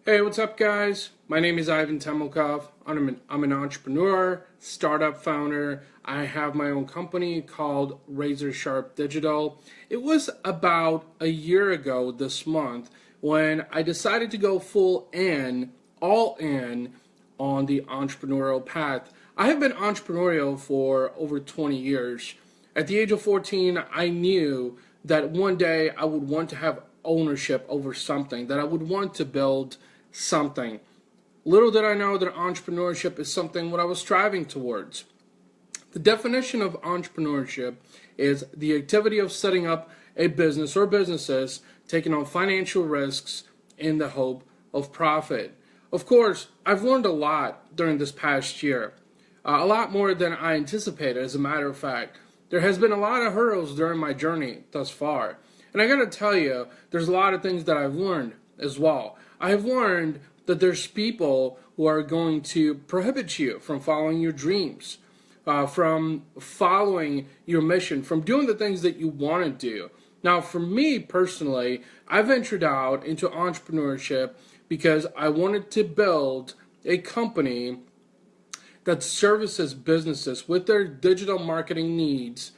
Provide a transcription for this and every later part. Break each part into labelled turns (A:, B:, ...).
A: Hey, what's up, guys? My name is Temelkov. I'm an entrepreneur, startup founder. I have my own company called Razor Sharp Digital. It was about a year ago this month when I decided to go all in on the entrepreneurial path. I have been entrepreneurial for over 20 years. At the age of 14, I knew that one day I would want to have ownership over something, that I would want to build something. Little did I know that entrepreneurship is something what I was striving towards. The definition of entrepreneurship is the activity of setting up a business or businesses, taking on financial risks in the hope of profit. Of course, I've learned a lot during this past year, a lot more than I anticipated, as a matter of fact. There has been a lot of hurdles during my journey thus far. And I gotta tell you, there's a lot of things that I've learned as well. I have learned that there's people who are going to prohibit you from following your dreams, from following your mission, from doing the things that you want to do. Now, for me personally, I ventured out into entrepreneurship because I wanted to build a company that services businesses with their digital marketing needs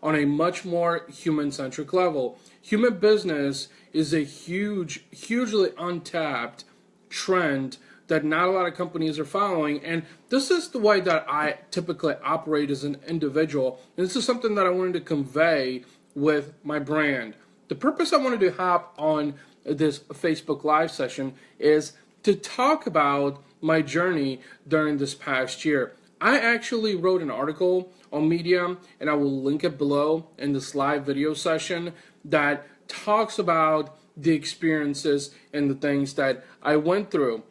A: on a much more human-centric level. Human business is a hugely untapped trend that not a lot of companies are following, and this is the way that I typically operate as an individual, and this is something that I wanted to convey with my brand. The purpose I wanted to have on this Facebook Live session is to talk about my journey during this past year. I actually wrote an article on Medium, and I will link it below in this live video session, that talks about the experiences and the things that I went through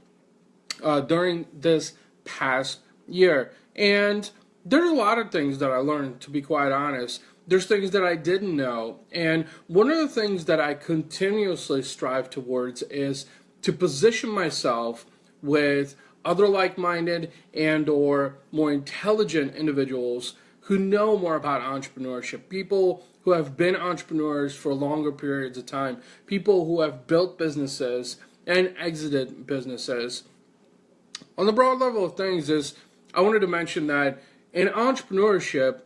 A: during this past year. And there's a lot of things that I learned, to be quite honest. There's things that I didn't know. And one of the things that I continuously strive towards is to position myself with other like-minded and or more intelligent individuals who know more about entrepreneurship, people who have been entrepreneurs for longer periods of time, people who have built businesses and exited businesses. On the broad level of things is, I wanted to mention that in entrepreneurship,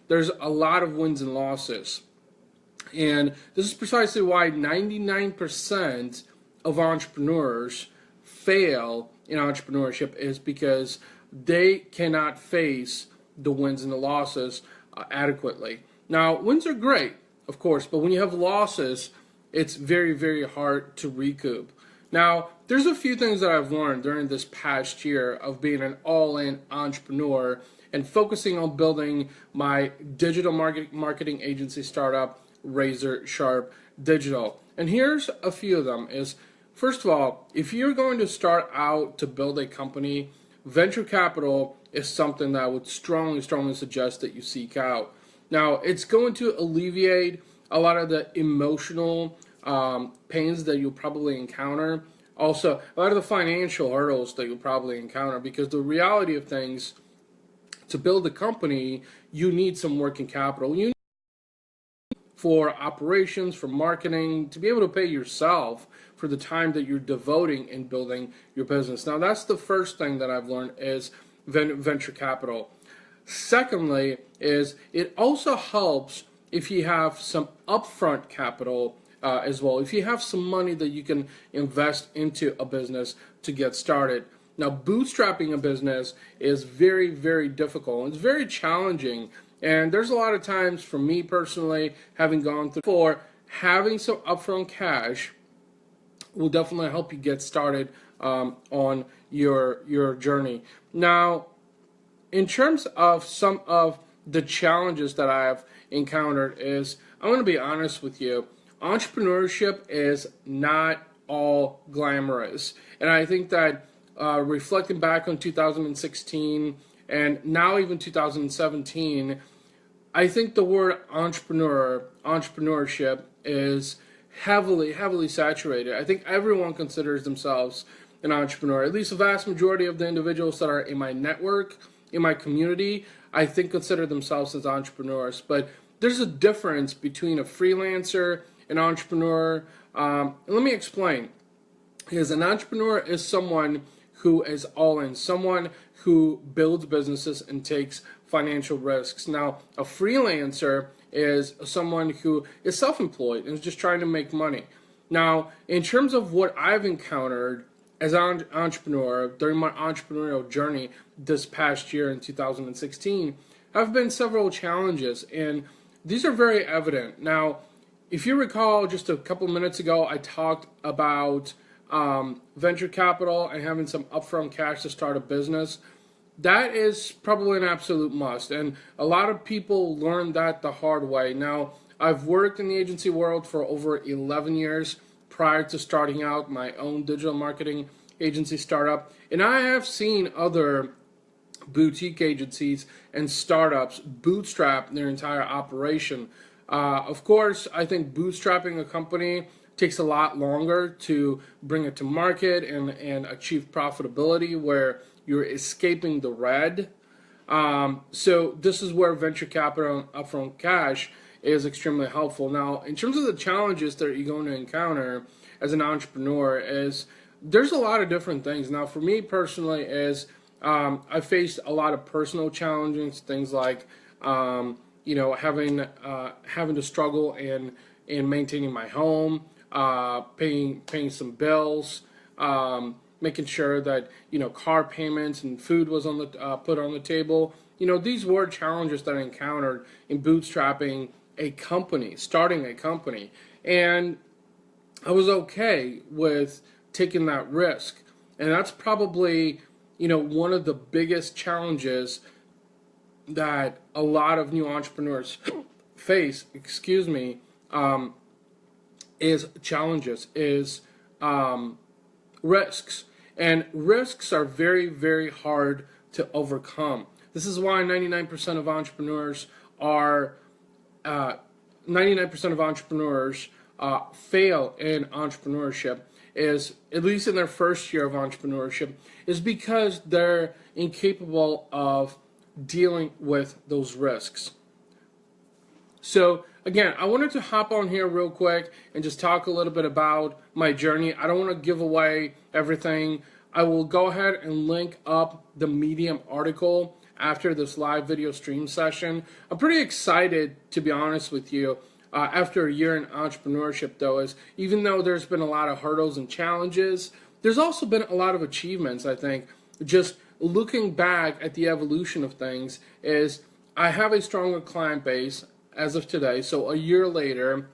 A: there's a lot of wins and losses. And this is precisely why 99% of entrepreneurs fail in entrepreneurship, is because they cannot face the wins and the losses adequately. Now, wins are great, of course, but when you have losses, it's very, very hard to recoup. Now, there's a few things that I've learned during this past year of being an all-in entrepreneur and focusing on building my digital marketing agency startup, Razor Sharp Digital. And here's a few of them. First of all, if you're going to start out to build a company, venture capital is something that I would strongly suggest that you seek out. Now, it's going to alleviate a lot of the emotional pains that you'll probably encounter. Also, a lot of the financial hurdles that you'll probably encounter, because the reality of things, to build a company, you need some working capital. You need for operations, for marketing, to be able to pay yourself for the time that you're devoting in building your business. Now, that's the first thing that I've learned, is venture capital. Secondly, is it also helps if you have some upfront capital as well. If you have some money that you can invest into a business to get started. Now, bootstrapping a business is very, very difficult. It's very challenging. And there's a lot of times, for me personally, having gone through, for having some upfront cash will definitely help you get started on your journey. Now, in terms of some of the challenges that I have encountered, is, I'm going to be honest with you, entrepreneurship is not all glamorous. And I think that reflecting back on 2016 and now even 2017, I think the word entrepreneurship is heavily saturated. I think everyone considers themselves an entrepreneur. At least the vast majority of the individuals that are in my network, in my community, I think consider themselves as entrepreneurs. But there's a difference between a freelancer, an entrepreneur. Let me explain. Because an entrepreneur is someone who is all in, someone who builds businesses and takes financial risks. Now, a freelancer is someone who is self-employed and is just trying to make money. Now, in terms of what I've encountered as an entrepreneur during my entrepreneurial journey this past year in 2016, have been several challenges, and these are very evident. Now, if you recall, just a couple minutes ago, I talked about venture capital and having some upfront cash to start a business. That is probably an absolute must, and a lot of people learn that the hard way. Now, I've worked in the agency world for over 11 years prior to starting out my own digital marketing agency startup, and I have seen other boutique agencies and startups bootstrap their entire operation. Of course, I think bootstrapping a company takes a lot longer to bring it to market and achieve profitability where you're escaping the red. So this is where venture capital and upfront cash is extremely helpful. Now, in terms of the challenges that you're going to encounter as an entrepreneur, is there's a lot of different things. Now, for me personally, I faced a lot of personal challenges, things like having to struggle in maintaining my home, paying some bills, making sure that car payments and food was on the put on the table. These were challenges that I encountered in bootstrapping a company, starting a company, and I was okay with taking that risk. And that's probably one of the biggest challenges that a lot of new entrepreneurs face. Is risks. And risks are very, very hard to overcome. This is why 99% of entrepreneurs fail in entrepreneurship, is at least in their first year of entrepreneurship, is because they're incapable of dealing with those risks. So again, I wanted to hop on here real quick and just talk a little bit about my journey. I don't want to give away everything. I will go ahead and link up the Medium article after this live video stream session. I'm pretty excited, to be honest with you, after a year in entrepreneurship, though, is even though there's been a lot of hurdles and challenges, there's also been a lot of achievements, I think. Just looking back at the evolution of things, is I have a stronger client base as of today. So a year later,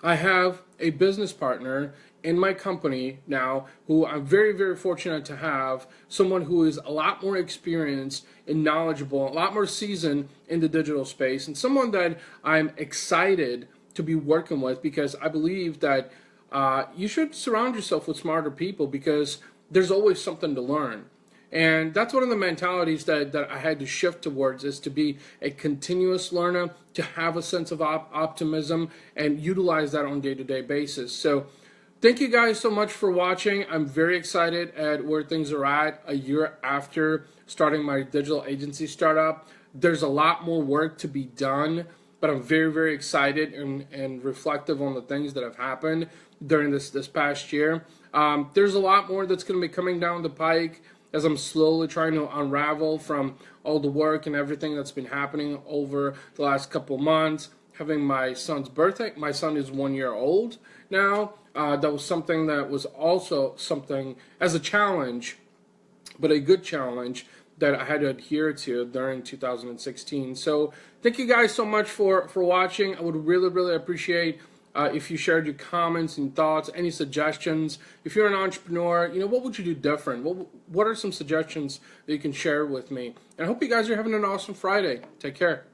A: I have a business partner in my company now who I'm very, very fortunate to have, someone who is a lot more experienced and knowledgeable, a lot more seasoned in the digital space, and someone that I'm excited to be working with, because I believe that you should surround yourself with smarter people, because there's always something to learn. And that's one of the mentalities that I had to shift towards, is to be a continuous learner, to have a sense of optimism and utilize that on a day-to-day basis. So thank you guys so much for watching. I'm very excited at where things are at a year after starting my digital agency startup. There's a lot more work to be done, but I'm very, very excited and reflective on the things that have happened during this past year. There's a lot more that's going to be coming down the pike as I'm slowly trying to unravel from all the work and everything that's been happening over the last couple months. Having my son's birthday. My son is 1 year old now. That was something that was also something as a challenge, but a good challenge that I had to adhere to during 2016. So thank you guys so much for watching. I would really, really appreciate if you shared your comments and thoughts, any suggestions. If you're an entrepreneur, what would you do different? What are some suggestions that you can share with me? And I hope you guys are having an awesome Friday. Take care.